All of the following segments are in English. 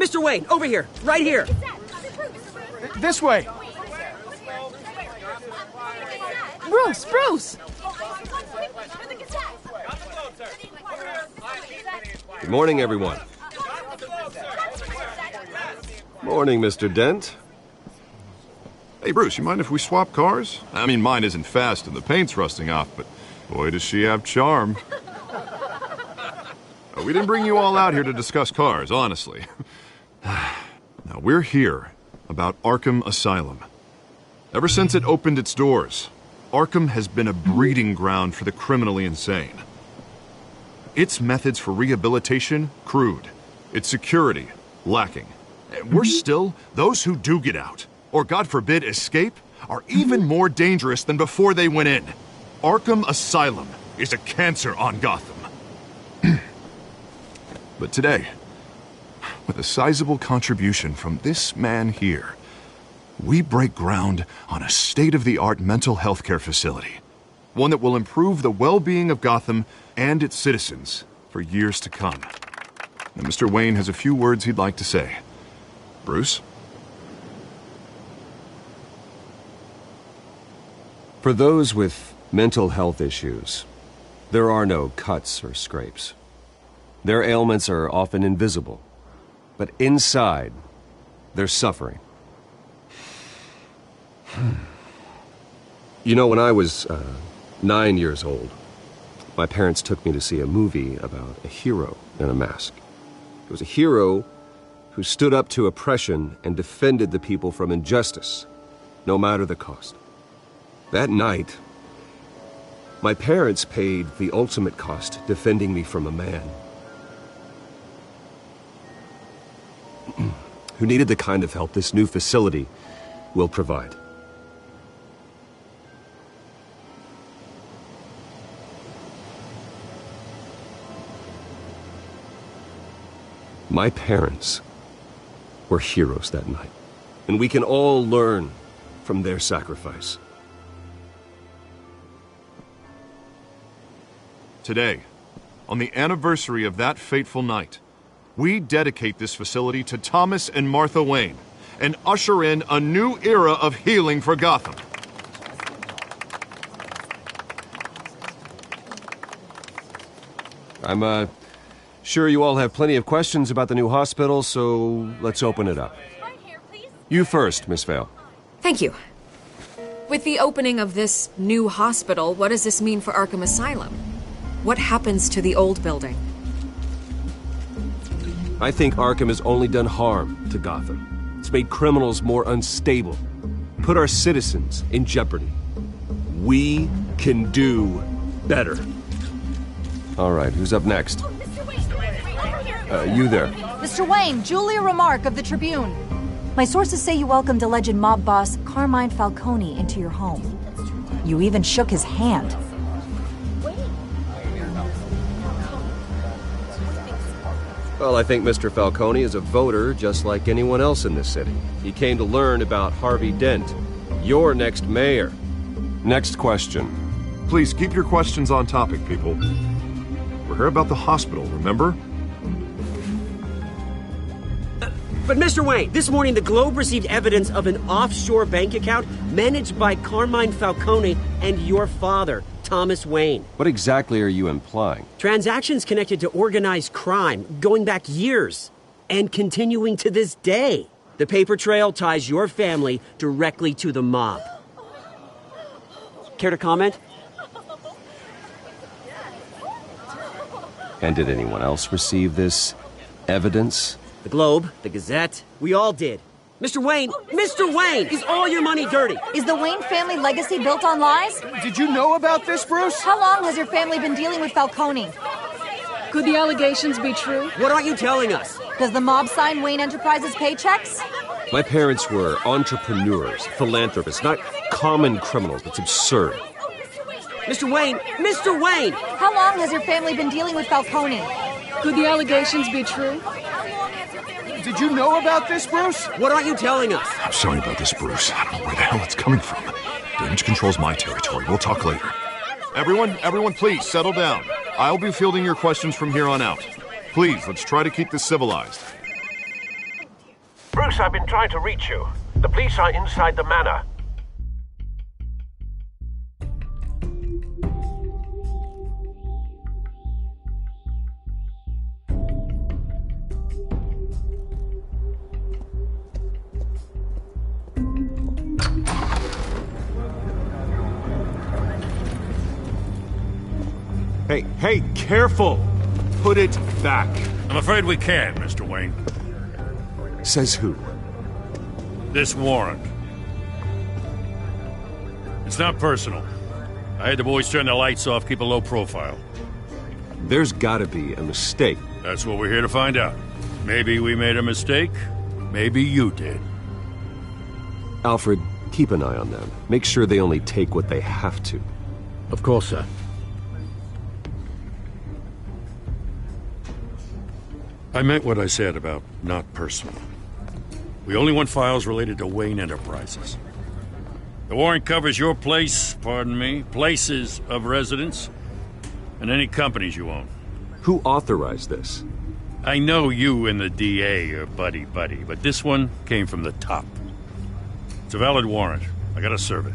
Mr. Wayne, over here. Right here. This way. Bruce! Good morning, everyone. Morning, Mr. Dent. Hey, Bruce, you mind if we swap cars? I mean, mine isn't fast and the paint's rusting off, but boy, does she have charm. We didn't bring you all out here to discuss cars, honestly. Now, we're here about Arkham Asylum. Ever since it opened its doors, Arkham has been a breeding ground for the criminally insane. Its methods for rehabilitation, crude. Its security, lacking. And worse still, those who do get out, or God forbid escape, are even more dangerous than before they went in. Arkham Asylum is a cancer on Gotham. But today, with a sizable contribution from this man here, we break ground on a state-of-the-art mental health care facility. One that will improve the well-being of Gotham and its citizens for years to come. And Mr. Wayne has a few words he'd like to say. Bruce? For those with mental health issues, there are no cuts or scrapes. Their ailments are often invisible, but inside, they're suffering. You know, when I was 9 years old, my parents took me to see a movie about a hero in a mask. It was a hero who stood up to oppression and defended the people from injustice, no matter the cost. That night, my parents paid the ultimate cost defending me from a man who needed the kind of help this new facility will provide. My parents were heroes that night, and we can all learn from their sacrifice. Today, on the anniversary of that fateful night, we dedicate this facility to Thomas and Martha Wayne and usher in a new era of healing for Gotham. I'm sure you all have plenty of questions about the new hospital, so let's open it up. You first, Miss Vale. Thank you. With the opening of this new hospital, what does this mean for Arkham Asylum? What happens to the old building? I think Arkham has only done harm to Gotham. It's made criminals more unstable, put our citizens in jeopardy. We can do better. All right, who's up next? You there. Mr. Wayne, Julia Remark of the Tribune. My sources say you welcomed alleged mob boss Carmine Falcone into your home. You even shook his hand. Well, I think Mr. Falcone is a voter just like anyone else in this city. He came to learn about Harvey Dent, your next mayor. Next question. Please keep your questions on topic, people. We're here about the hospital, remember? But Mr. Wayne, this morning the Globe received evidence of an offshore bank account managed by Carmine Falcone and your father, Thomas Wayne. What exactly are you implying? Transactions connected to organized crime going back years and continuing to this day. The paper trail ties your family directly to the mob. Care to comment? And did anyone else receive this evidence? The Globe, the Gazette, we all did. Mr. Wayne, is all your money dirty? Is the Wayne family legacy built on lies? Did you know about this, Bruce? How long has your family been dealing with Falcone? Could the allegations be true? What aren't you telling us? Does the mob sign Wayne Enterprises paychecks? My parents were entrepreneurs, philanthropists, not common criminals. It's absurd. Mr. Wayne! How long has your family been dealing with Falcone? Could the allegations be true? Did you know about this, Bruce? What aren't you telling us? I'm sorry about this, Bruce. I don't know where the hell it's coming from. Damage control's my territory. We'll talk later. Everyone, please, settle down. I'll be fielding your questions from here on out. Please, let's try to keep this civilized. Bruce, I've been trying to reach you. The police are inside the manor. Hey, careful! Put it back. I'm afraid we can't, Mr. Wayne. Says who? This warrant. It's not personal. I had the boys turn the lights off, keep a low profile. There's gotta be a mistake. That's what we're here to find out. Maybe we made a mistake. Maybe you did. Alfred, keep an eye on them. Make sure they only take what they have to. Of course, sir. I meant what I said about not personal. We only want files related to Wayne Enterprises. The warrant covers your place, pardon me, places of residence, and any companies you own. Who authorized this? I know you and the DA are buddy-buddy, but this one came from the top. It's a valid warrant. I gotta serve it.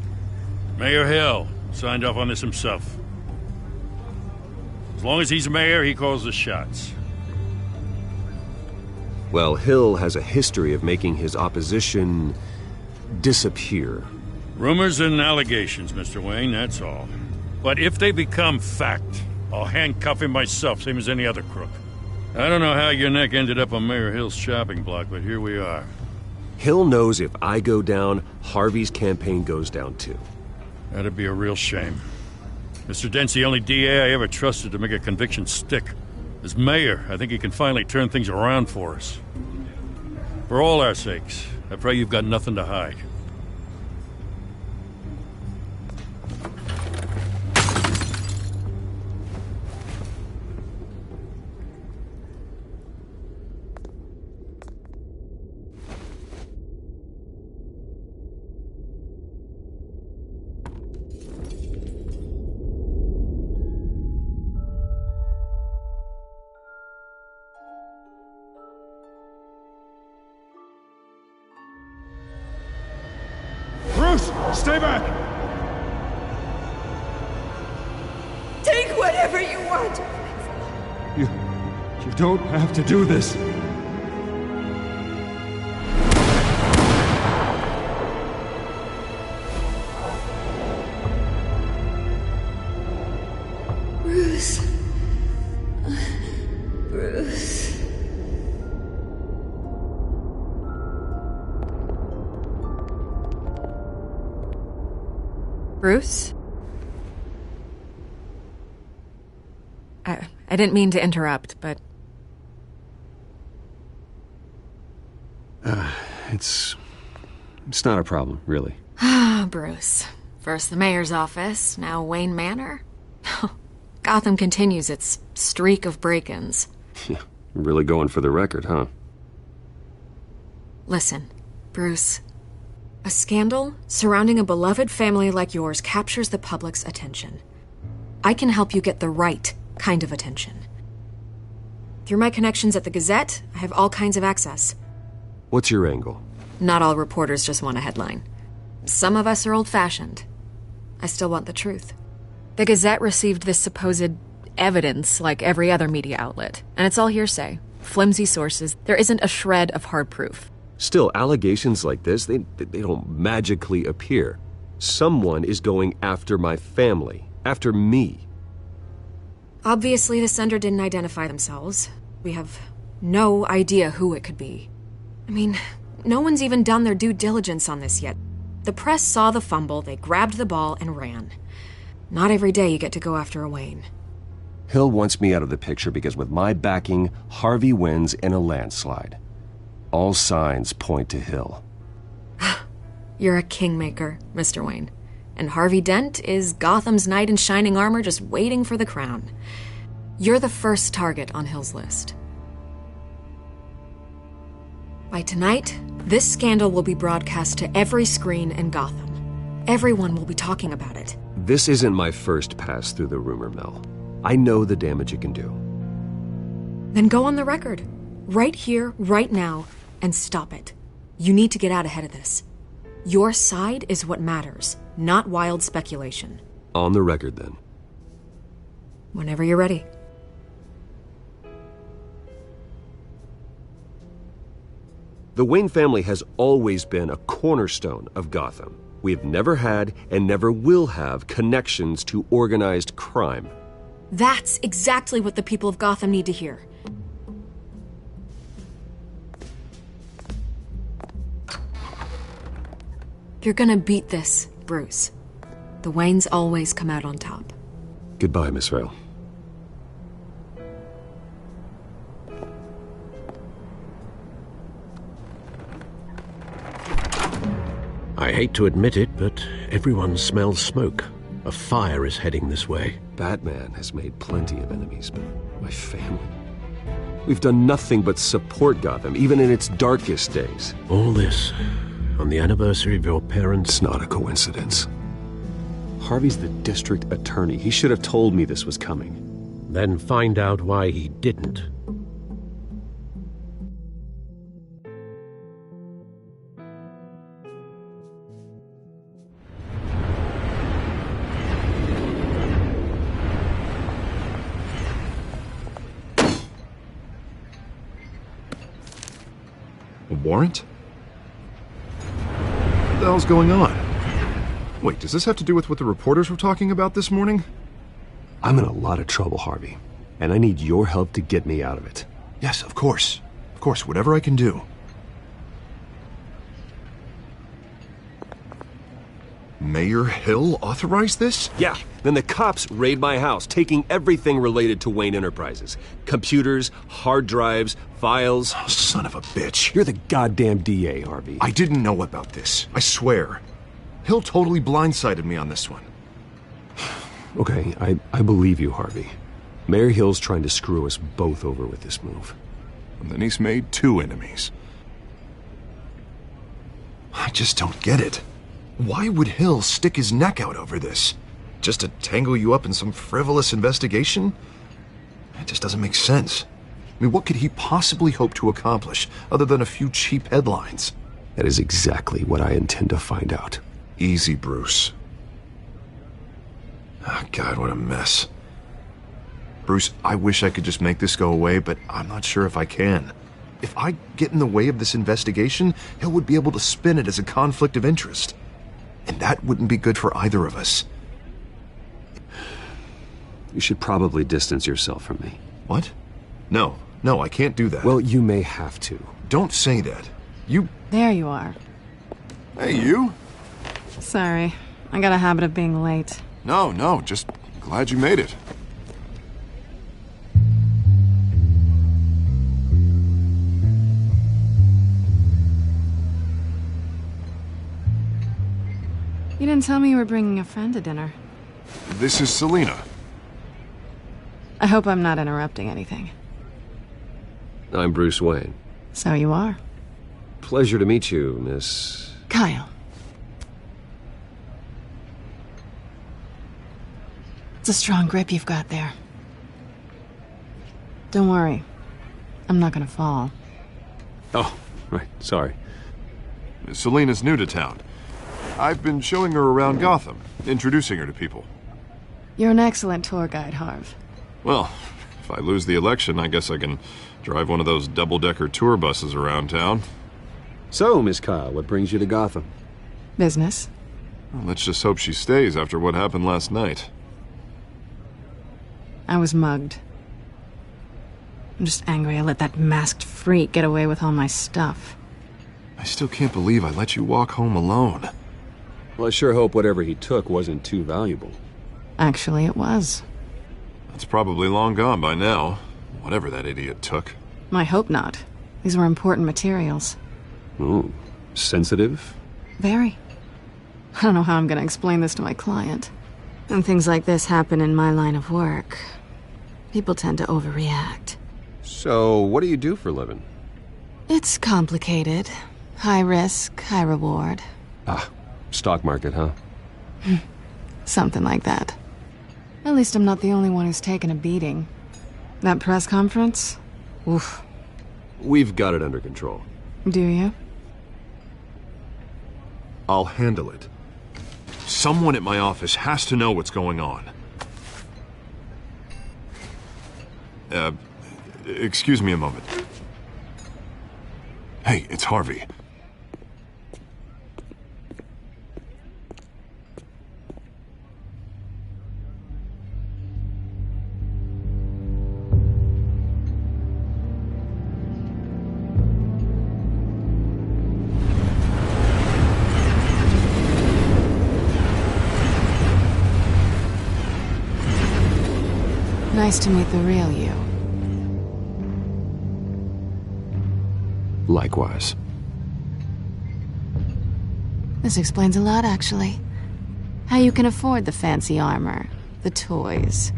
Mayor Hill signed off on this himself. As long as he's mayor, he calls the shots. Well, Hill has a history of making his opposition disappear. Rumors and allegations, Mr. Wayne, that's all. But if they become fact, I'll handcuff him myself, same as any other crook. I don't know how your neck ended up on Mayor Hill's shopping block, but here we are. Hill knows if I go down, Harvey's campaign goes down too. That'd be a real shame. Mr. Dent's the only DA I ever trusted to make a conviction stick. As mayor, I think he can finally turn things around for us. For all our sakes, I pray you've got nothing to hide. Stay back! Take whatever you want! You don't have to do this. Bruce. Bruce. Bruce? I didn't mean to interrupt, but... It's not a problem, really. Ah, Bruce. First the mayor's office, now Wayne Manor. Gotham continues its streak of break-ins. Yeah, really going for the record, huh? Listen, Bruce. A scandal surrounding a beloved family like yours captures the public's attention. I can help you get the right kind of attention. Through my connections at the Gazette, I have all kinds of access. What's your angle? Not all reporters just want a headline. Some of us are old-fashioned. I still want the truth. The Gazette received this supposed evidence like every other media outlet, and it's all hearsay. Flimsy sources. There isn't a shred of hard proof. Still, allegations like this, they don't magically appear. Someone is going after my family, after me. Obviously, the sender didn't identify themselves. We have no idea who it could be. I mean, no one's even done their due diligence on this yet. The press saw the fumble, they grabbed the ball and ran. Not every day you get to go after a Wayne. Hill wants me out of the picture because with my backing, Harvey wins in a landslide. All signs point to Hill. You're a kingmaker, Mr. Wayne. And Harvey Dent is Gotham's knight in shining armor just waiting for the crown. You're the first target on Hill's list. By tonight, this scandal will be broadcast to every screen in Gotham. Everyone will be talking about it. This isn't my first pass through the rumor mill. I know the damage it can do. Then go on the record. Right here, right now, and stop it. You need to get out ahead of this. Your side is what matters, not wild speculation. On the record, then. Whenever you're ready. The Wayne family has always been a cornerstone of Gotham. We have never had and never will have connections to organized crime. That's exactly what the people of Gotham need to hear. You're gonna beat this, Bruce. The Waynes always come out on top. Goodbye, Miss Vale. I hate to admit it, but everyone smells smoke. A fire is heading this way. Batman has made plenty of enemies, but my family... We've done nothing but support Gotham, even in its darkest days. All this on the anniversary of your parents'... It's not a coincidence. Harvey's the district attorney. He should have told me this was coming. Then find out why he didn't. A warrant? What the hell's going on? Wait, does this have to do with what the reporters were talking about this morning? I'm in a lot of trouble, Harvey, and I need your help to get me out of it. Yes, of course. Of course, whatever I can do. Mayor Hill authorized this? Yeah. Then the cops raid my house, taking everything related to Wayne Enterprises. Computers, hard drives, files. Oh, son of a bitch. You're the goddamn DA, Harvey. I didn't know about this. I swear. Hill totally blindsided me on this one. Okay, I believe you, Harvey. Mayor Hill's trying to screw us both over with this move. And then he's made 2 enemies. I just don't get it. Why would Hill stick his neck out over this? Just to tangle you up in some frivolous investigation? It just doesn't make sense. I mean, what could he possibly hope to accomplish other than a few cheap headlines? That is exactly what I intend to find out. Easy, Bruce. Oh, God, what a mess. Bruce, I wish I could just make this go away, but I'm not sure if I can. If I get in the way of this investigation, Hill would be able to spin it as a conflict of interest. And that wouldn't be good for either of us. You should probably distance yourself from me. What? No, I can't do that. Well, you may have to. Don't say that. You... There you are. Hey, you? Sorry, I got a habit of being late. No, just glad you made it. You didn't tell me you were bringing a friend to dinner. This is Selina. I hope I'm not interrupting anything. I'm Bruce Wayne. So you are. Pleasure to meet you, Miss... Kyle. It's a strong grip you've got there. Don't worry. I'm not gonna fall. Oh, right. Sorry. Selina's new to town. I've been showing her around Gotham, introducing her to people. You're an excellent tour guide, Harv. Well, if I lose the election, I guess I can drive one of those double-decker tour buses around town. So, Miss Kyle, what brings you to Gotham? Business. Well, let's just hope she stays after what happened last night. I was mugged. I'm just angry I let that masked freak get away with all my stuff. I still can't believe I let you walk home alone. Well, I sure hope whatever he took wasn't too valuable. Actually, it was. It's probably long gone by now, whatever that idiot took. I hope not. These were important materials. Ooh, sensitive? Very. I don't know how I'm going to explain this to my client. When things like this happen in my line of work, people tend to overreact. So, what do you do for a living? It's complicated. High risk, high reward. Ah, stock market, huh? Something like that. At least I'm not the only one who's taken a beating. That press conference? Oof. We've got it under control. Do you? I'll handle it. Someone at my office has to know what's going on. Excuse me a moment. Hey, it's Harvey. Nice to meet the real you. Likewise. This explains a lot, actually. How you can afford the fancy armor, the toys.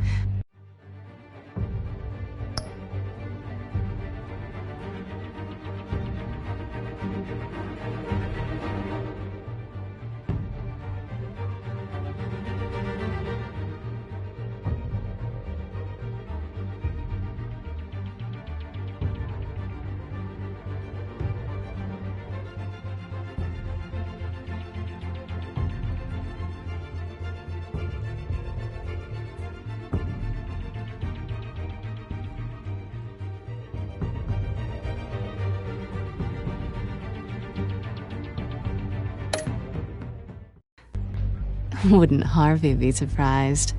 Wouldn't Harvey be surprised?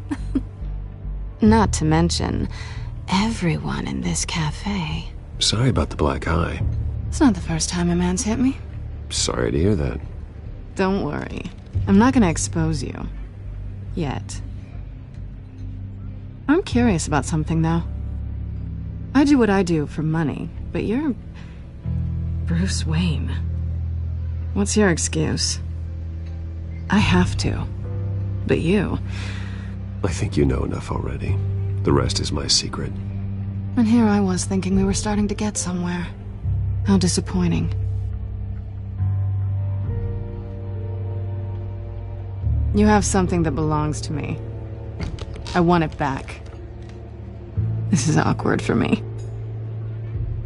Not to mention, everyone in this cafe. Sorry about the black eye. It's not the first time a man's hit me. Sorry to hear that. Don't worry. I'm not gonna expose you. Yet. I'm curious about something, though. I do what I do for money, but you're... Bruce Wayne. What's your excuse? I have to. But you... I think you know enough already. The rest is my secret. And here I was thinking we were starting to get somewhere. How disappointing. You have something that belongs to me. I want it back. This is awkward for me.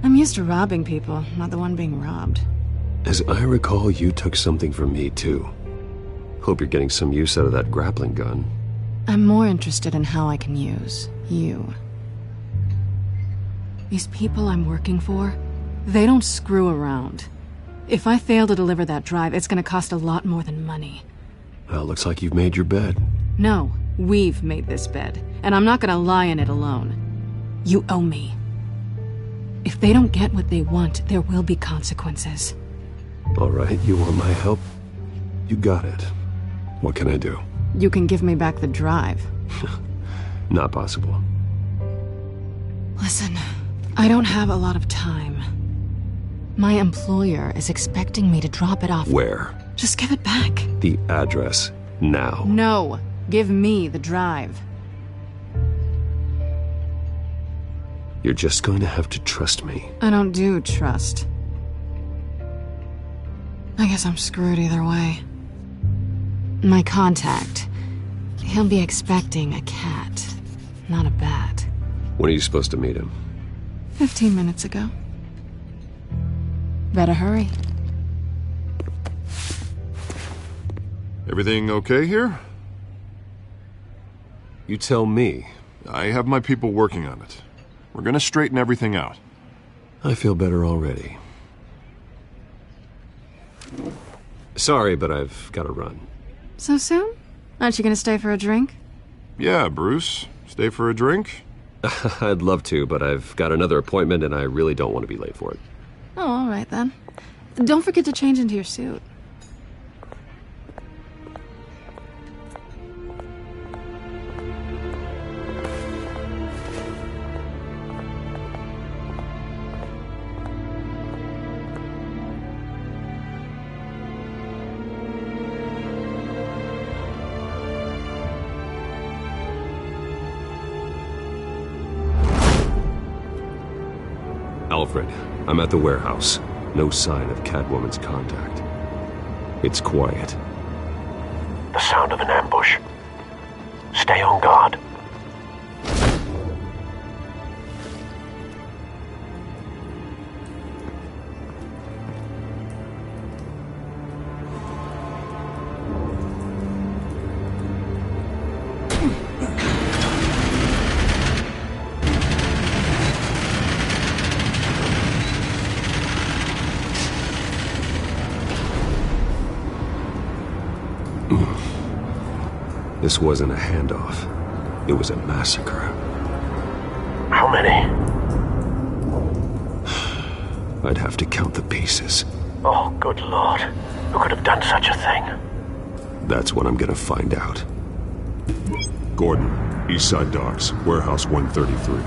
I'm used to robbing people, not the one being robbed. As I recall, you took something from me, too. Hope you're getting some use out of that grappling gun. I'm more interested in how I can use you. These people I'm working for, they don't screw around. If I fail to deliver that drive, it's gonna cost a lot more than money. Well, looks like you've made your bed. No, we've made this bed, and I'm not gonna lie in it alone. You owe me. If they don't get what they want, there will be consequences. All right, you want my help? You got it. What can I do? You can give me back the drive. Not possible. Listen, I don't have a lot of time. My employer is expecting me to drop it off. Where? Just give it back. The address, now. No, give me the drive. You're just going to have to trust me. I don't do trust. I guess I'm screwed either way. My contact, he'll be expecting a cat, not a bat. When are you supposed to meet him? 15 minutes ago. Better hurry. Everything okay here? You tell me. I have my people working on it. We're gonna straighten everything out. I feel better already. Sorry, but I've got to run. So soon? Aren't you gonna stay for a drink? Yeah, Bruce. Stay for a drink? I'd love to, but I've got another appointment and I really don't want to be late for it. Oh, all right then. Don't forget to change into your suit. Alfred, I'm at the warehouse. No sign of Catwoman's contact. It's quiet. The sound of an ambush. Stay on guard. This wasn't a handoff. It was a massacre. How many? I'd have to count the pieces. Oh, good Lord. Who could have done such a thing? That's what I'm gonna find out. Gordon, Eastside Docks, Warehouse 133.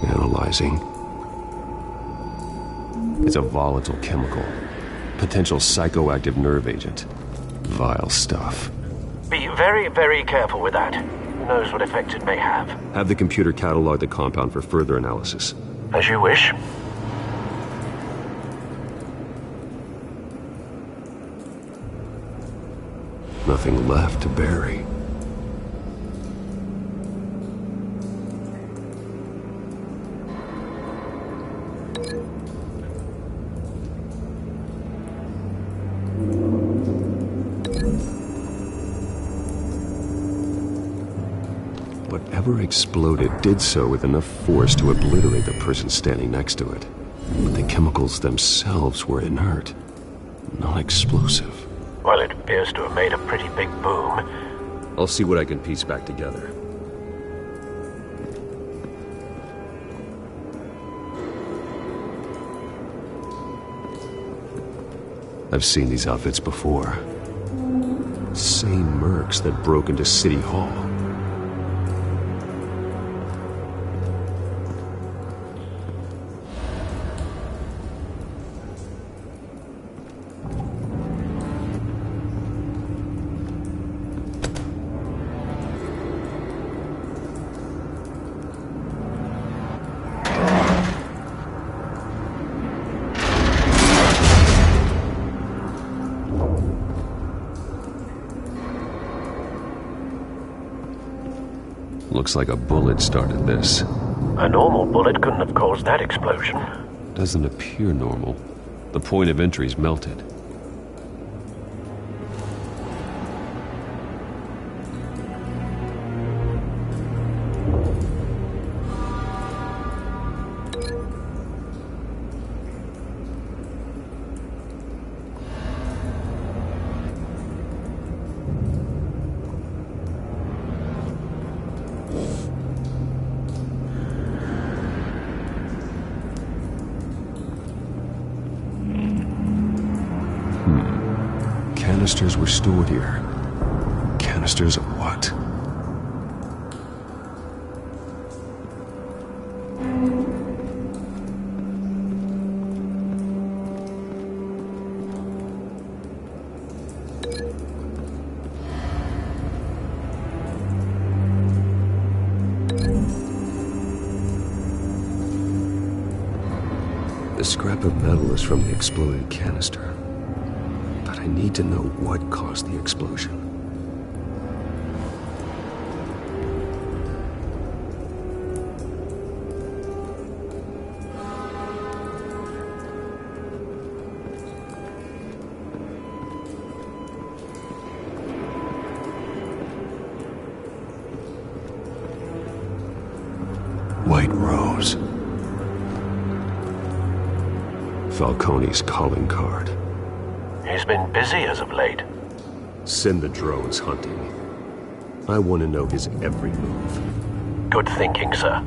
Analyzing. It's a volatile chemical. Potential psychoactive nerve agent. Vile stuff. Be very, very careful with that. Who knows what effect it may have. Have the computer catalog the compound for further analysis. As you wish. Nothing left to bury. Whatever exploded did so with enough force to obliterate the person standing next to it. But the chemicals themselves were inert, non-explosive. Well, it appears to have made a pretty big boom. I'll see what I can piece back together. I've seen these outfits before. Same mercs that broke into City Hall. Looks like a bullet started this. A normal bullet couldn't have caused that explosion. Doesn't appear normal. The point of entry's melted. Canisters were stored here. Canisters of what? The scrap of metal is from the exploded canister. I need to know what caused the explosion. White Rose. Falcone's calling card. He's been busy as of late. Send the drones hunting. I want to know his every move. Good thinking, sir.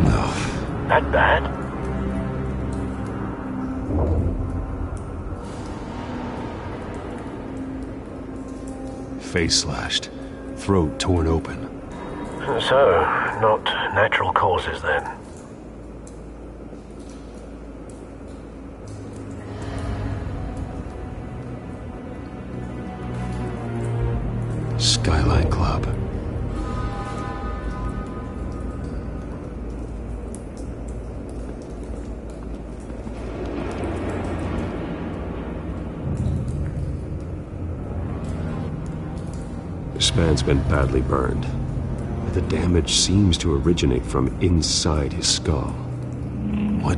No. That bad? Face slashed. Throat torn open. So, not natural causes then. Skyline Club. This man's been badly burned. The damage seems to originate from inside his skull. What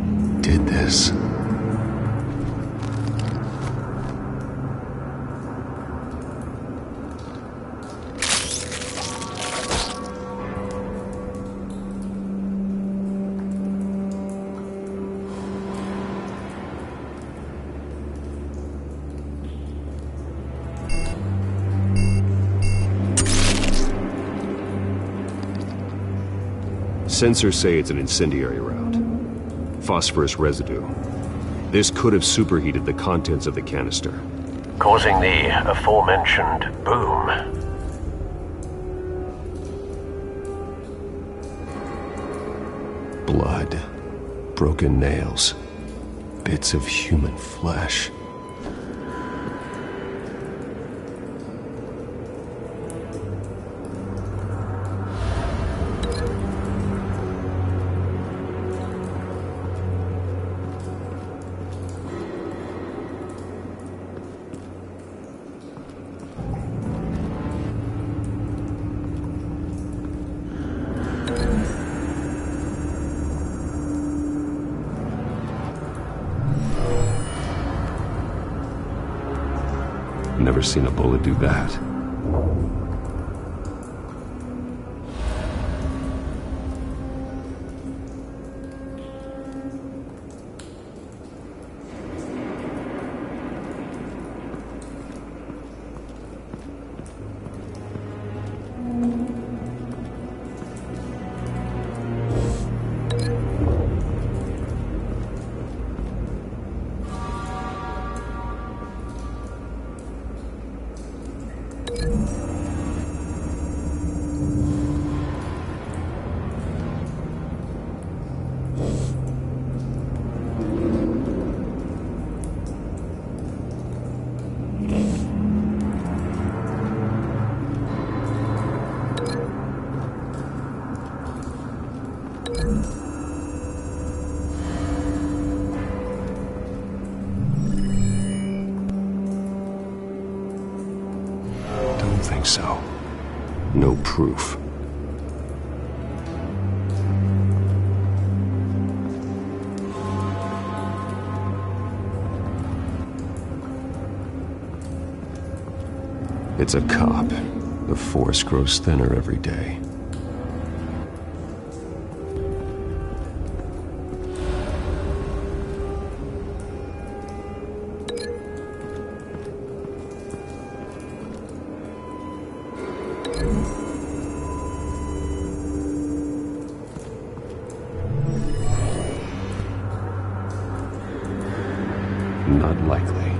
did this. Sensors say it's an incendiary route. Phosphorus residue. This could have superheated the contents of the canister, causing the aforementioned boom. Blood, broken nails, bits of human flesh. Never seen a bullet do that. Think so. No proof. It's a cop. The force grows thinner every day. Not likely.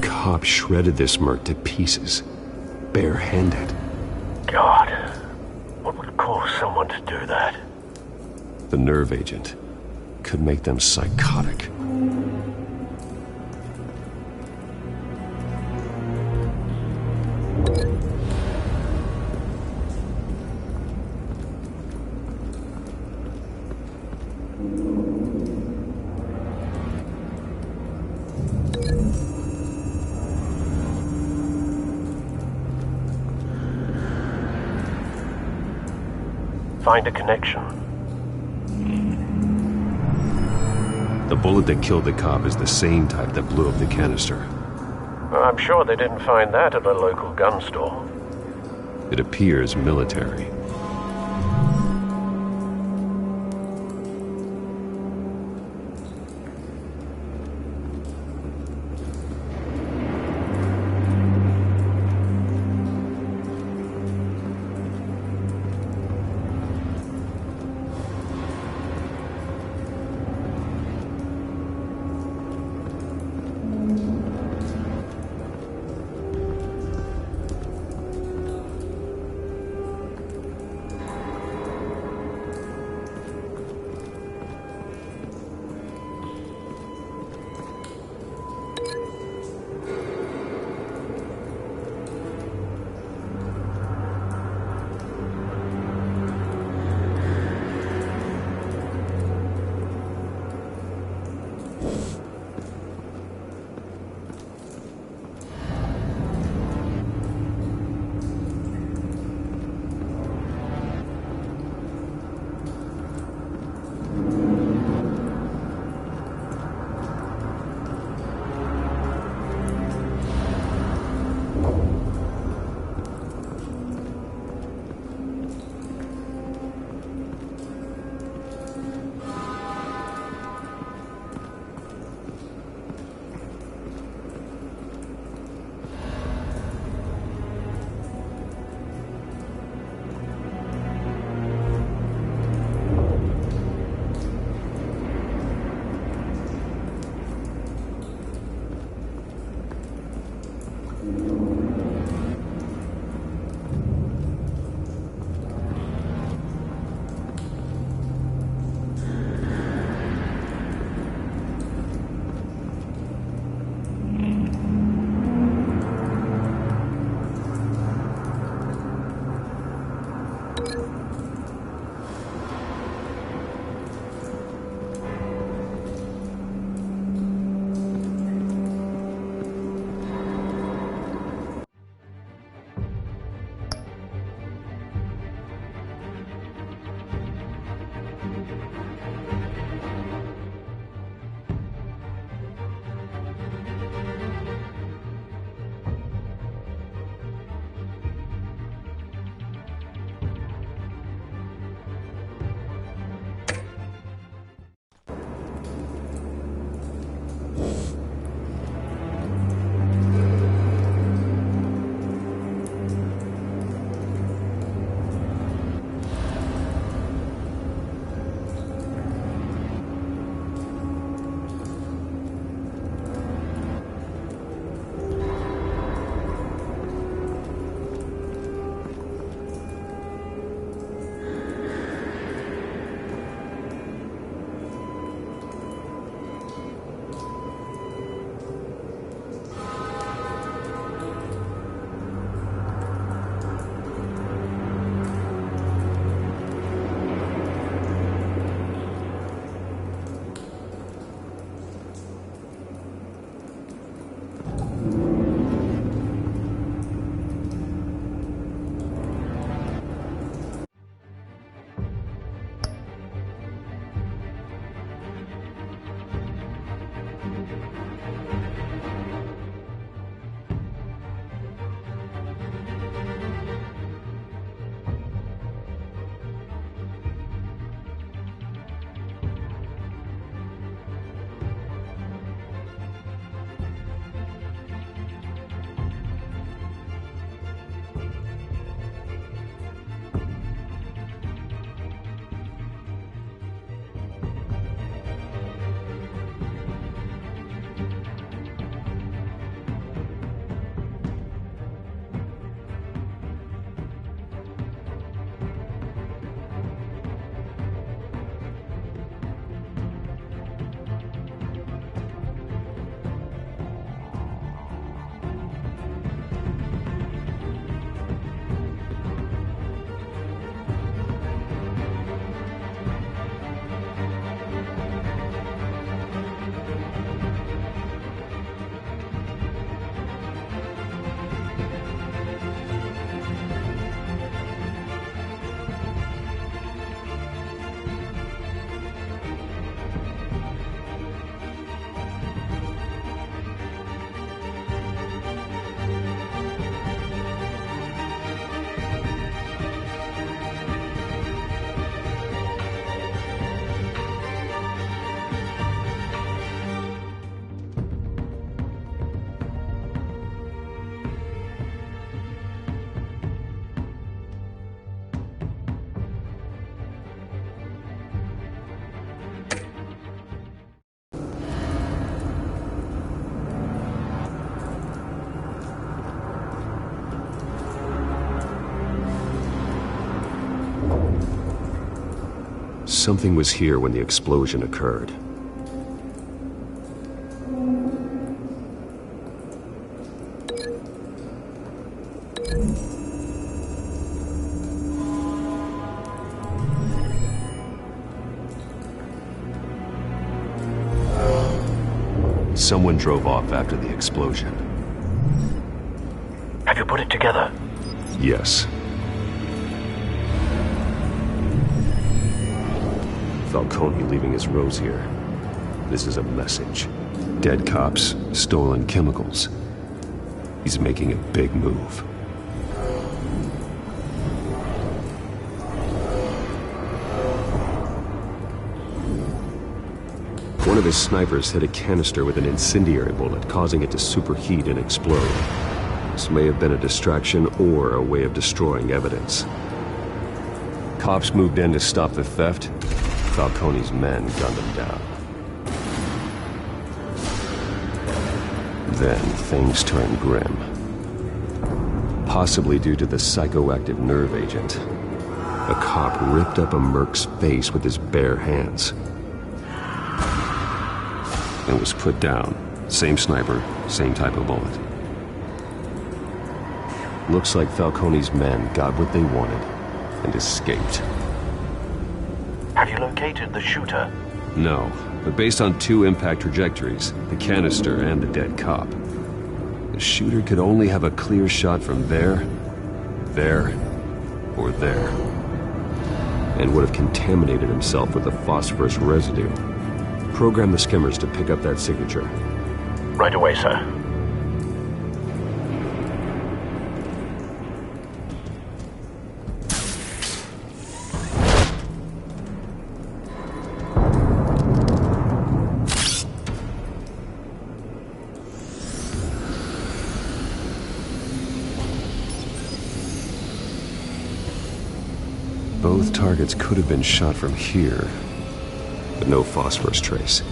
Cop shredded this merc to pieces, barehanded. God, what would cause someone to do that? The nerve agent could make them psychotic. Find a connection. The bullet that killed the cop is the same type that blew up the canister. I'm sure they didn't find that at a local gun store. It appears military. something was here when the explosion occurred. Someone drove off after the explosion. Have you put it together? Yes. Falcone leaving his rose here. This is a message. Dead cops, stolen chemicals. He's making a big move. One of his snipers hit a canister with an incendiary bullet, causing it to superheat and explode. This may have been a distraction or a way of destroying evidence. Cops moved in to stop the theft. Falcone's men gunned him down. Then things turned grim. Possibly due to the psychoactive nerve agent. A cop ripped up a merc's face with his bare hands. And was put down. Same sniper, same type of bullet. Looks like Falcone's men got what they wanted and escaped. Have you located the shooter? No, but based on 2 impact trajectories, the canister and the dead cop, the shooter could only have a clear shot from there, or there, and would have contaminated himself with the phosphorus residue. Program the skimmers to pick up that signature. Right away, sir. Both targets could have been shot from here, but no phosphorus trace.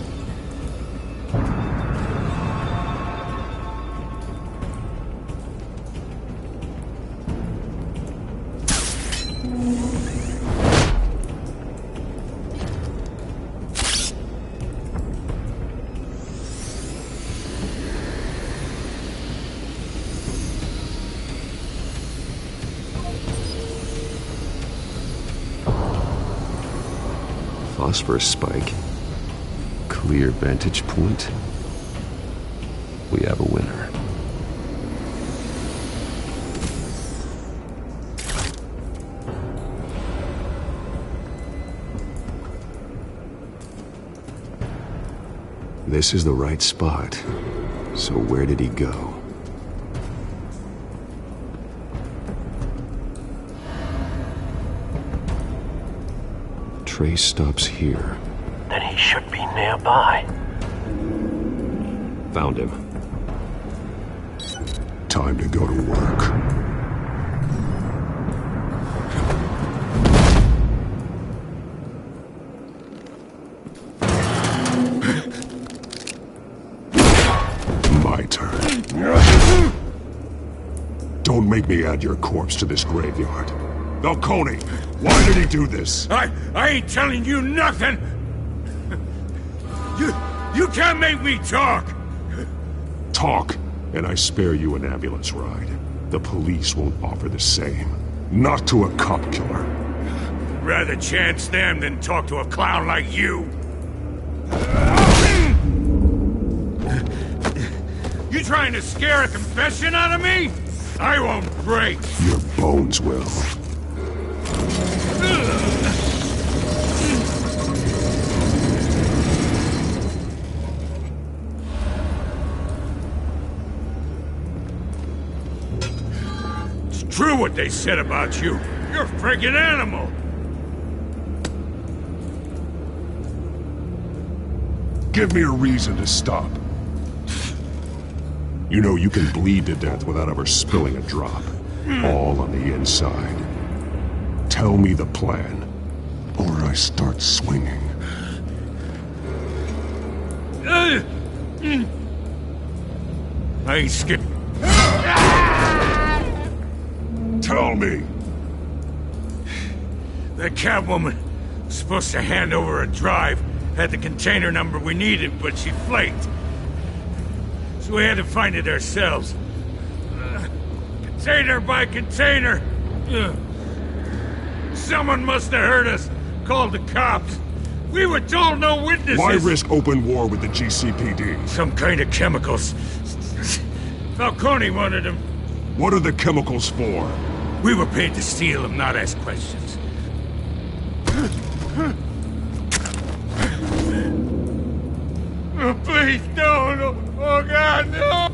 Phosphorus spike. Clear vantage point. We have a winner. This is the right spot. So where did he go? Trace stops here. Then he should be nearby. Found him. Time to go to work. My turn. Don't make me add your corpse to this graveyard. Falcone, why did he do this? I ain't telling you nothing! You can't make me talk! Talk, and I spare you an ambulance ride. The police won't offer the same. Not to a cop killer. Rather chance them than talk to a clown like you. You trying to scare a confession out of me? I won't break. Your bones will. It's true what they said about you. You're a friggin' animal. Give me a reason to stop. You know you can bleed to death without ever spilling a drop. All on the inside. Tell me the plan, or I start swinging. I ain't scared. Tell me. That Catwoman Supposed to hand over a drive. Had the container number we needed, but she flaked. So we had to find it ourselves. Container by container. Someone must have heard us. Called the cops. We were told no witnesses. Why risk open war with the GCPD? Some kind of chemicals. Falcone wanted them. What are the chemicals for? We were paid to steal them, not ask questions. Oh, please, no. Oh, God, no.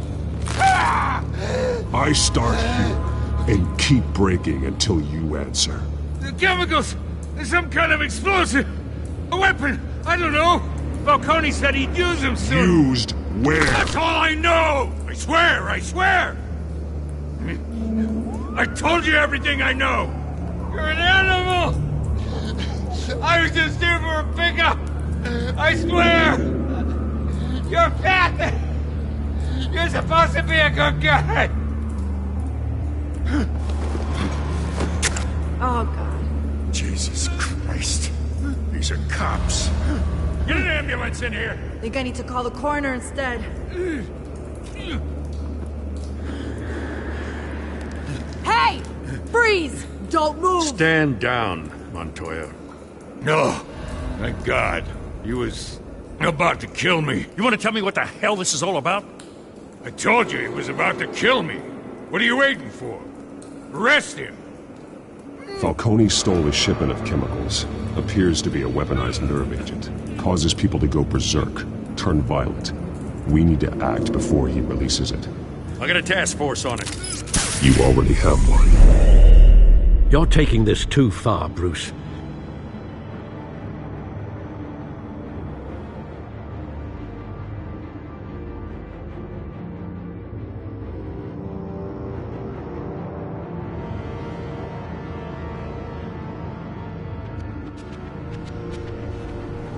I start here and keep breaking until you answer. The chemicals! There's some kind of explosive! A weapon! I don't know! Falcone said he'd use them soon! Used where? That's all I know! I swear! I told you everything I know! You're an animal! I was just here for a pickup! I swear! You're fat! You're supposed to be a good guy! Oh, God. Jesus Christ. These are cops. Get an ambulance in here! Think I need to call the coroner instead. Hey! Freeze! Don't move! Stand down, Montoya. No. Thank God. He was about to kill me. You want to tell me what the hell this is all about? I told you he was about to kill me. What are you waiting for? Arrest him! Falcone stole a shipment of chemicals. Appears to be a weaponized nerve agent. Causes people to go berserk, turn violent. We need to act before he releases it. I got a task force on it. You already have one. You're taking this too far, Bruce.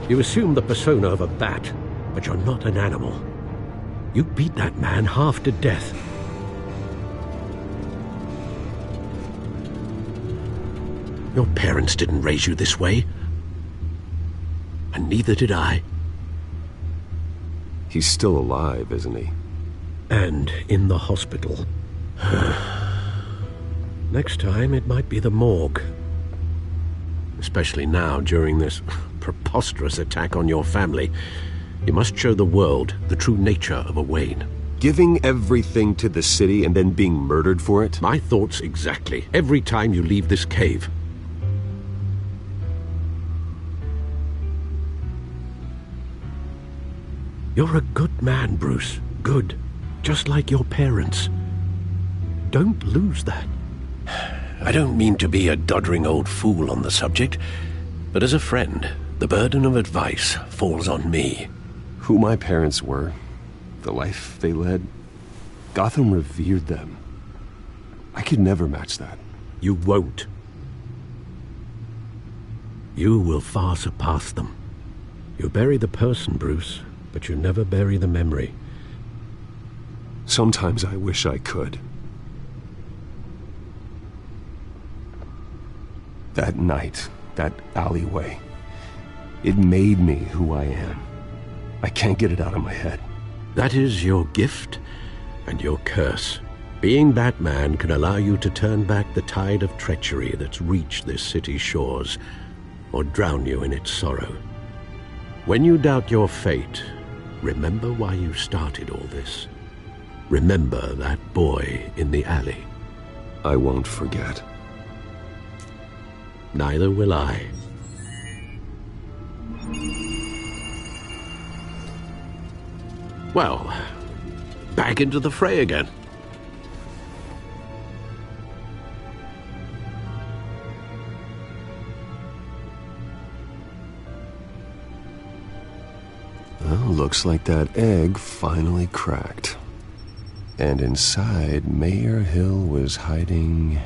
You assume the persona of a bat, but you're not an animal. You beat that man half to death. Your parents didn't raise you this way. And neither did I. He's still alive, isn't he? And in the hospital. Next time, it might be the morgue. Especially now, during this preposterous attack on your family. You must show the world the true nature of a Wayne. Giving everything to the city and then being murdered for it? My thoughts exactly. Every time you leave this cave. You're a good man, Bruce. Good. Just like your parents. Don't lose that. I don't mean to be a doddering old fool on the subject, but as a friend, the burden of advice falls on me. Who my parents were, the life they led, Gotham revered them. I could never match that. You won't. You will far surpass them. You bury the person, Bruce, but you never bury the memory. Sometimes I wish I could. That night, that alleyway, it made me who I am. I can't get it out of my head. That is your gift and your curse. Being Batman can allow you to turn back the tide of treachery that's reached this city's shores, or drown you in its sorrow. When you doubt your fate, remember why you started all this. Remember that boy in the alley. I won't forget. Neither will I. Well, back into the fray again. Well, looks like that egg finally cracked. And inside, Mayor Hill was hiding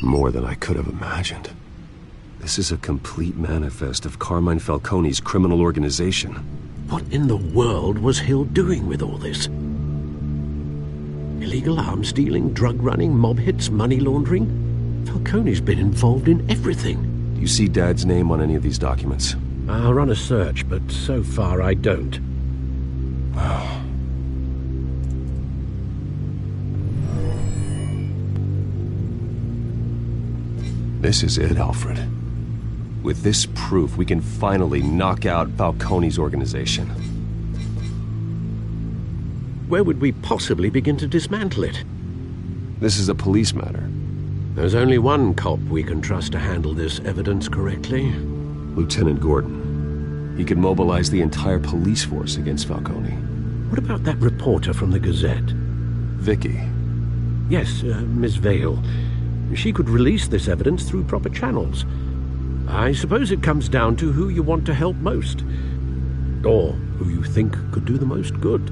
more than I could have imagined. This is a complete manifest of Carmine Falcone's criminal organization. What in the world was Hill doing with all this? Illegal arms dealing, drug running, mob hits, money laundering? Falcone's been involved in everything. You see Dad's name on any of these documents? I'll run a search, but so far I don't. This is it, Alfred. With this proof, we can finally knock out Falcone's organization. Where would we possibly begin to dismantle it? This is a police matter. There's only one cop we can trust to handle this evidence correctly. Lieutenant Gordon. He could mobilize the entire police force against Falcone. What about that reporter from the Gazette? Vicky. Yes, Miss Vale. She could release this evidence through proper channels. I suppose it comes down to who you want to help most. Or who you think could do the most good.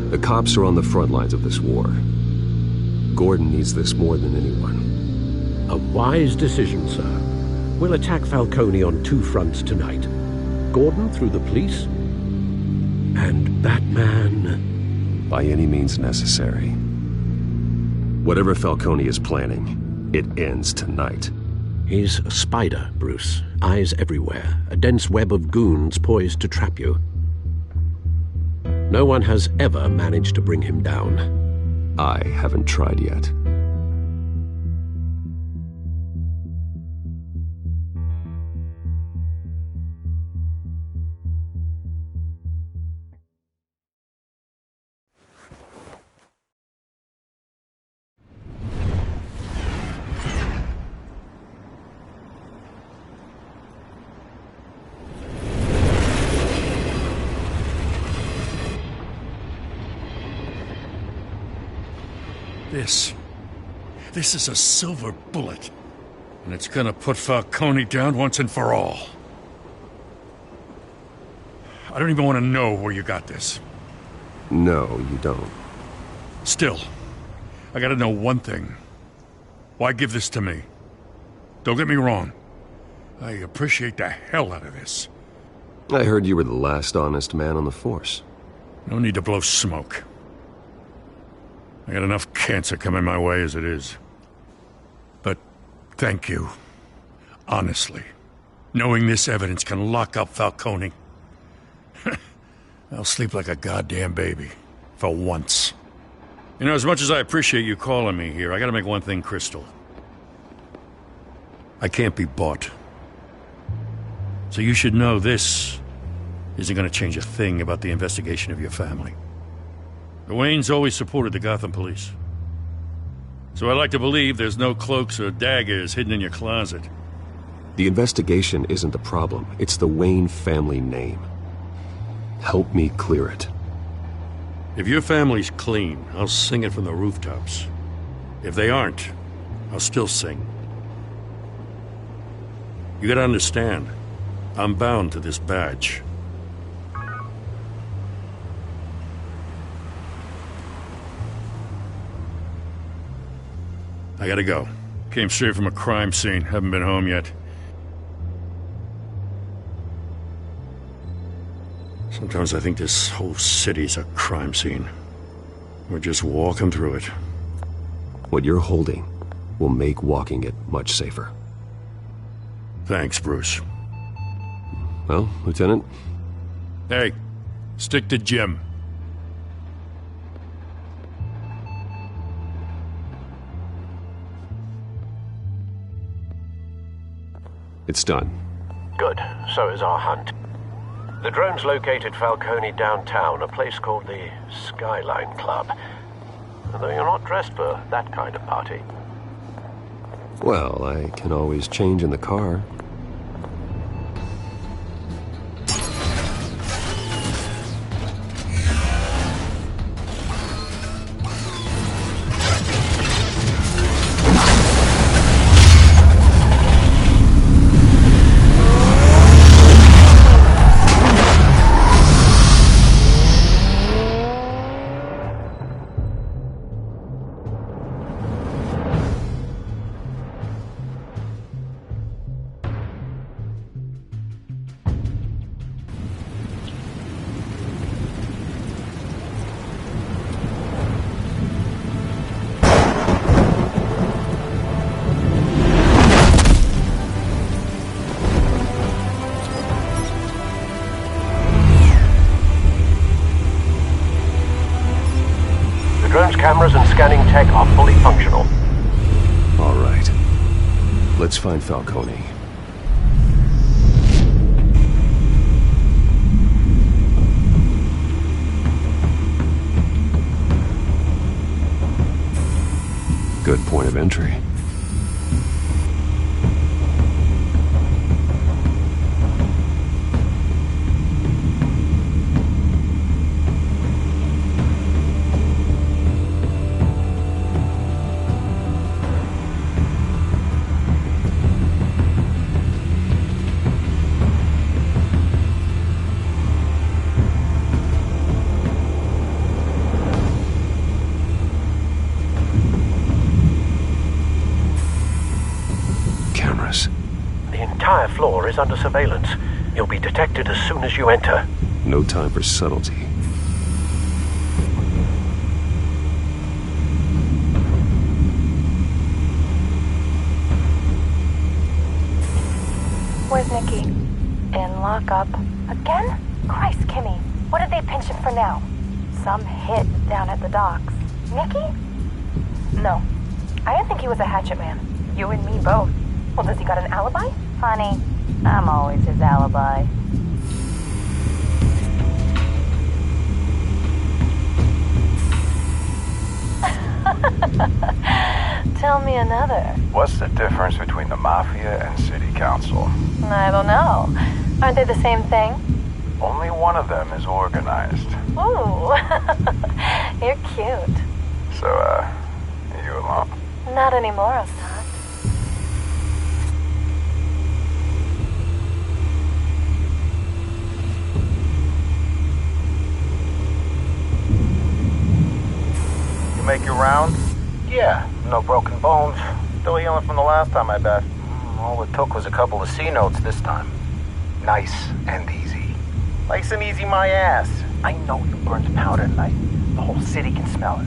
The cops are on the front lines of this war. Gordon needs this more than anyone. A wise decision, sir. We'll attack Falcone on two fronts tonight. Gordon through the police, and Batman... by any means necessary. Whatever Falcone is planning, it ends tonight. He's a spider, Bruce. Eyes everywhere. A dense web of goons poised to trap you. No one has ever managed to bring him down. I haven't tried yet. This is a silver bullet, and it's gonna put Falcone down once and for all. I don't even want to know where you got this. No, you don't. Still, I gotta know one thing. Why give this to me? Don't get me wrong. I appreciate the hell out of this. I heard you were the last honest man on the force. No need to blow smoke. I got enough cancer coming my way as it is. But thank you. Honestly. Knowing this evidence can lock up Falcone. I'll sleep like a goddamn baby. For once. You know, as much as I appreciate you calling me here, I gotta make one thing crystal. I can't be bought. So you should know this isn't gonna change a thing about the investigation of your family. The Waynes always supported the Gotham police. So I like to believe there's no cloaks or daggers hidden in your closet. The investigation isn't the problem. It's the Wayne family name. Help me clear it. If your family's clean, I'll sing it from the rooftops. If they aren't, I'll still sing. You gotta understand, I'm bound to this badge. I gotta go. Came straight from a crime scene. Haven't been home yet. Sometimes I think this whole city's a crime scene. We're just walking through it. What you're holding will make walking it much safer. Thanks, Bruce. Well, Lieutenant? Hey, stick to Jim. It's done. Good. So is our hunt. The drones located Falcone downtown, a place called the Skyline Club. Although you're not dressed for that kind of party. Well, I can always change in the car. Let's find Falcone. Good point of entry. The entire floor is under surveillance. You'll be detected as soon as you enter. No time for subtlety. Where's Nicky? In lockup. Again? Christ, Kimmy. What did they pinch him for now? Some hit down at the docks. Nicky? No. I didn't think he was a hatchet man. You and me both. Well, does he got an alibi? Honey, I'm always his alibi. Tell me another. What's the difference between the Mafia and City Council? I don't know. Aren't they the same thing? Only one of them is organized. Ooh. You're cute. So, you alone? Not anymore, Ostad. Make your rounds? Yeah, no broken bones. Still healing from the last time, I bet. All it took was a couple of C notes this time. Nice and easy. Nice and easy my ass. I know you burned powder tonight. The whole city can smell it.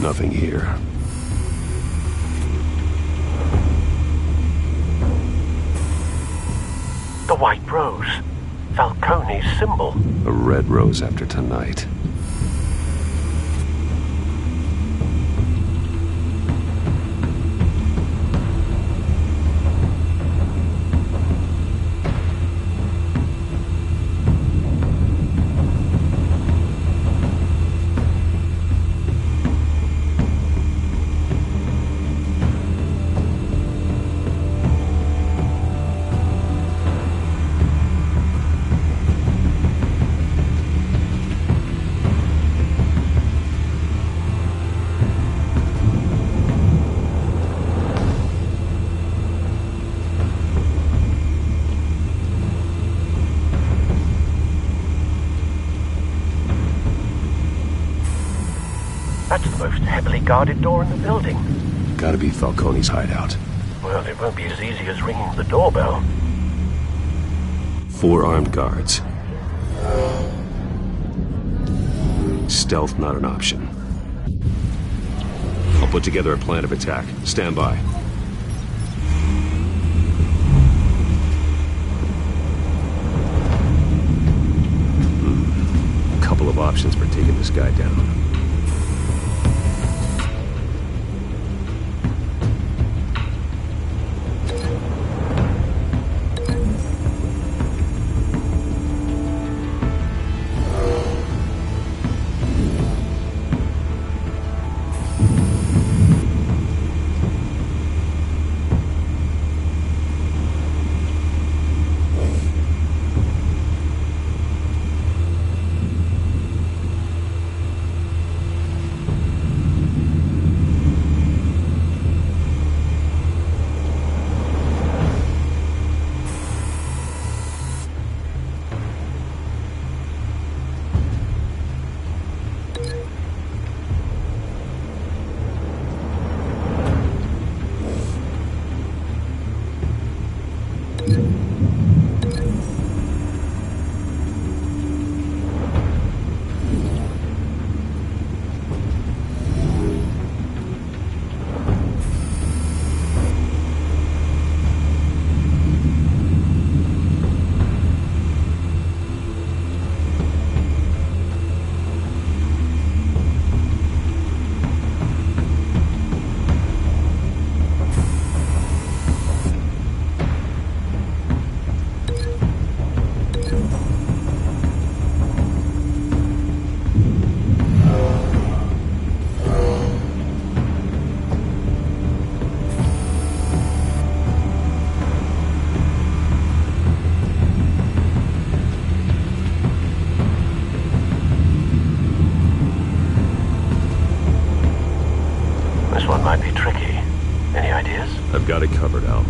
Nothing here. The white rose. Falcone's symbol. A red rose after tonight. That's the most heavily guarded door in the building. Gotta be Falcone's hideout. Well, it won't be as easy as ringing the doorbell. 4 armed guards. Stealth not an option. I'll put together a plan of attack. Stand by. Couple of options for taking this guy down. one might be tricky. Any ideas? I've got it covered, Al.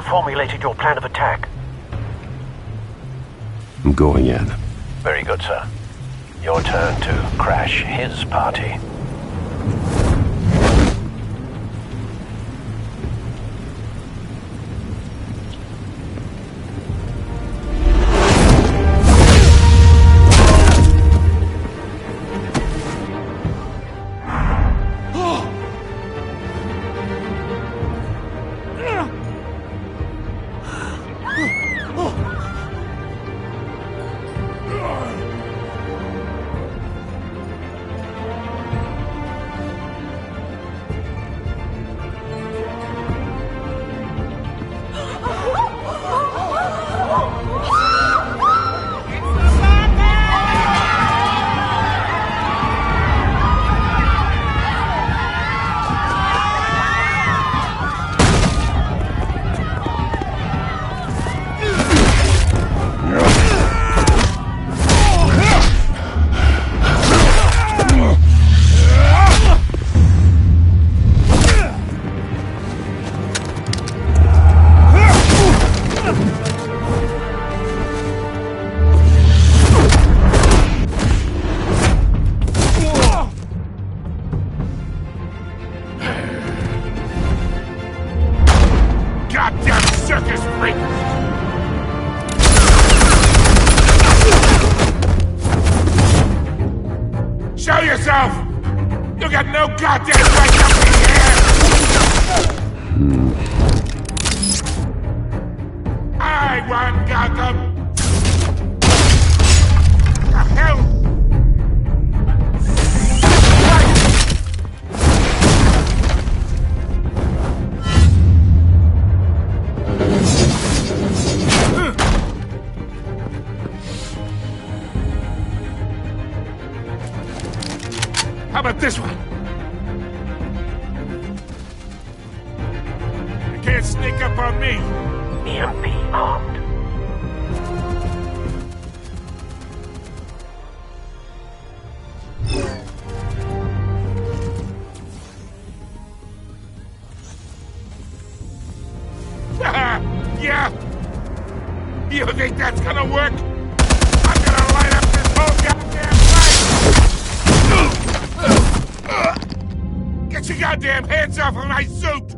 Formulated your plan of attack? I'm going in. Very good, sir. Your turn to crash his party. How about this one? You can't sneak up on me. EMP armed. Yeah? You think that's gonna work? I'm gonna light up this whole goddamn place! Get your goddamn hands off of my suit!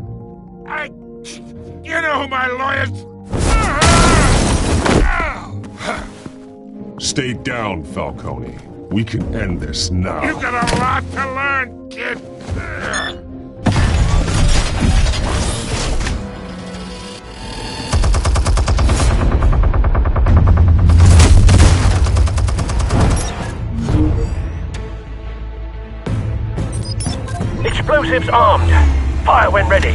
You know who my lawyers... Stay down, Falcone. We can end this now. You've got a lot to learn, kid. Explosives armed. Fire when ready.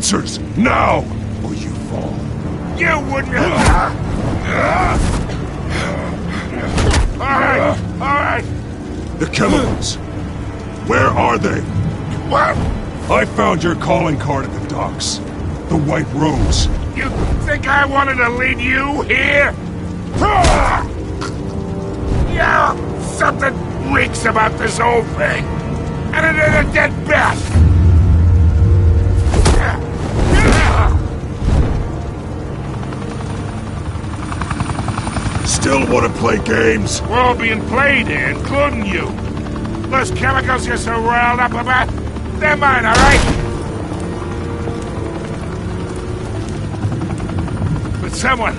answers, now, or you fall. You wouldn't have... Alright. The chemicals. Where are they? What? I found your calling card at the docks. The White Rose. You think I wanted to lead you here? Yeah, something reeks about this whole thing. And it ain't a dead bat. Still want to play games? We're all being played here, including you. Those chemicals you're so riled up about, they're mine, all right? But someone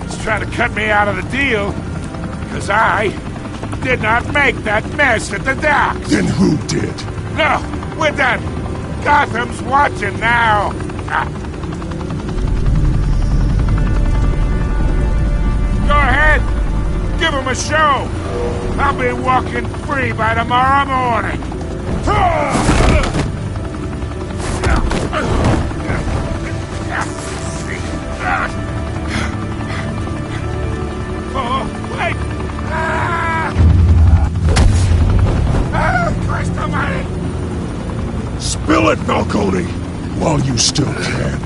is trying to cut me out of the deal because I did not make that mess at the docks. Then who did? No, we're done. Gotham's watching now. Go ahead. Give him a show. I'll be walking free by tomorrow morning. Oh, wait! Christ almighty! Spill it, Falcone, while you still can.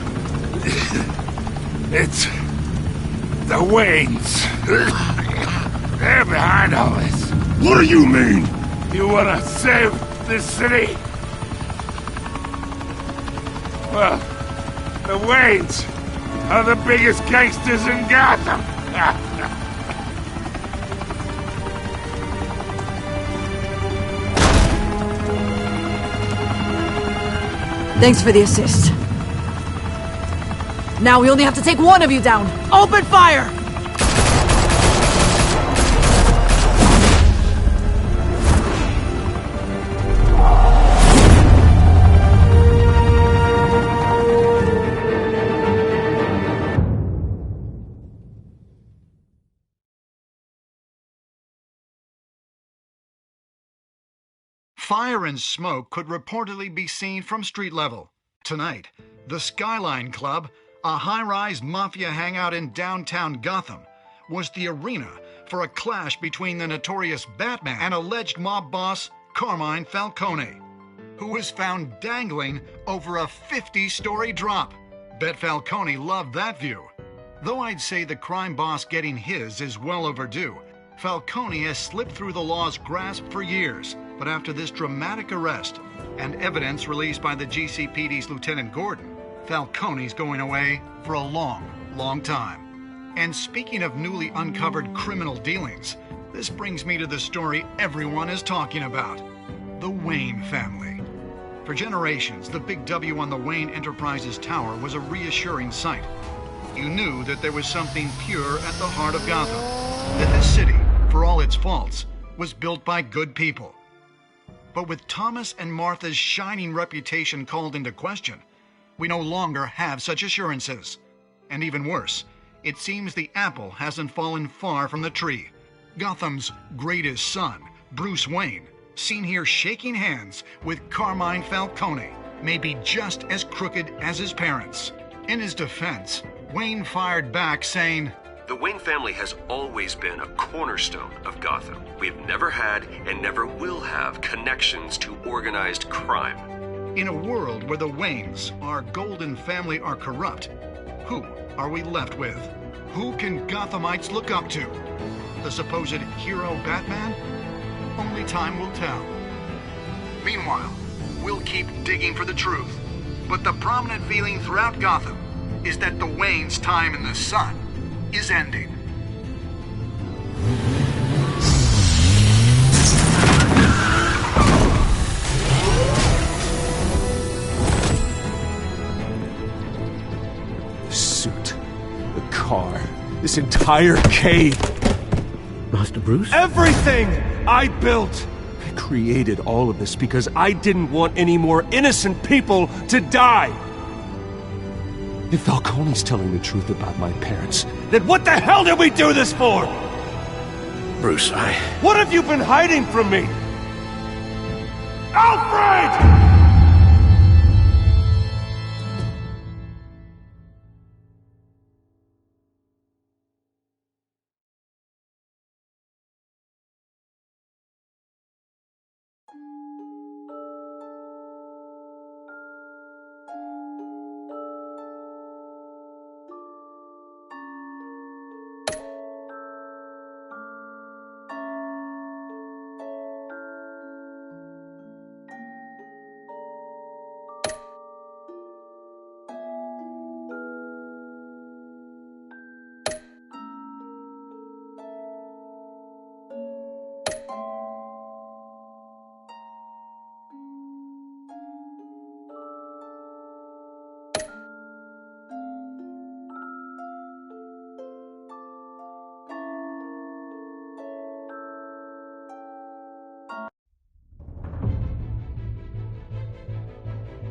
It's the Waynes. They're behind all this. What do you mean? You want to save this city? Well, the Waynes are the biggest gangsters in Gotham. Thanks for the assist. Now we only have to take one of you down. Open fire! Fire and smoke could reportedly be seen from street level. Tonight, the Skyline Club, a high-rise mafia hangout in downtown Gotham, was the arena for a clash between the notorious Batman and alleged mob boss Carmine Falcone, who was found dangling over a 50-story drop. Bet Falcone loved that view. Though I'd say the crime boss getting his is well overdue, Falcone has slipped through the law's grasp for years. But after this dramatic arrest and evidence released by the GCPD's Lieutenant Gordon, Falcone's going away for a long, long time. And speaking of newly uncovered criminal dealings, this brings me to the story everyone is talking about: the Wayne family. For generations, the big W on the Wayne Enterprises Tower was a reassuring sight. You knew that there was something pure at the heart of Gotham, that this city, for all its faults, was built by good people. But with Thomas and Martha's shining reputation called into question, we no longer have such assurances. And even worse, it seems the apple hasn't fallen far from the tree. Gotham's greatest son, Bruce Wayne, seen here shaking hands with Carmine Falcone, may be just as crooked as his parents. In his defense, Wayne fired back saying, "The Wayne family has always been a cornerstone of Gotham. We have never had and never will have connections to organized crime." In a world where the Waynes, our golden family, are corrupt, who are we left with? Who can Gothamites look up to? The supposed hero Batman? Only time will tell. Meanwhile, we'll keep digging for the truth. But the prominent feeling throughout Gotham is that the Waynes' time in the sun is ending. The suit, the car, this entire cave. Master Bruce? Everything I built! I created all of this because I didn't want any more innocent people to die! If Falcone's telling the truth about my parents, then what the hell did we do this for? Bruce, What have you been hiding from me? Alfred!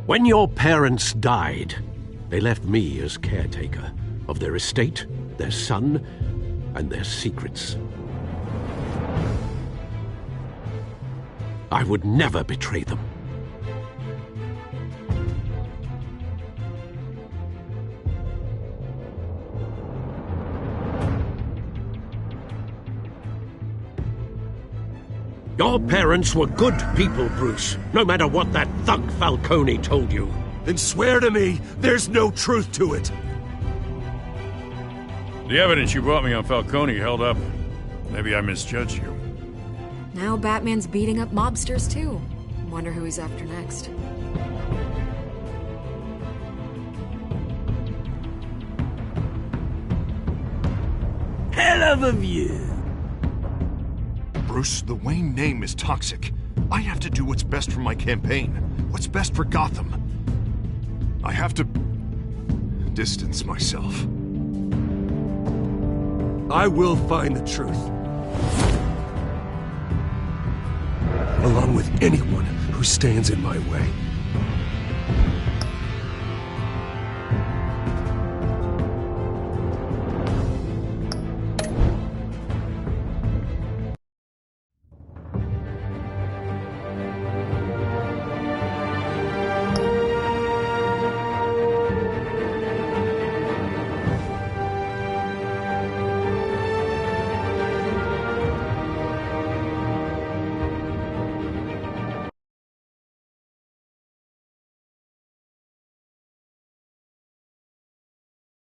When your parents died, they left me as caretaker of their estate, their son, and their secrets. I would never betray them. Your parents were good people, Bruce, no matter what that thug Falcone told you. Then swear to me there's no truth to it. The evidence you brought me on Falcone held up. Maybe I misjudged you. Now Batman's beating up mobsters, too. Wonder who he's after next. Hell of a view. Bruce, the Wayne name is toxic. I have to do what's best for my campaign. What's best for Gotham. I have to distance myself. I will find the truth. Along with anyone who stands in my way.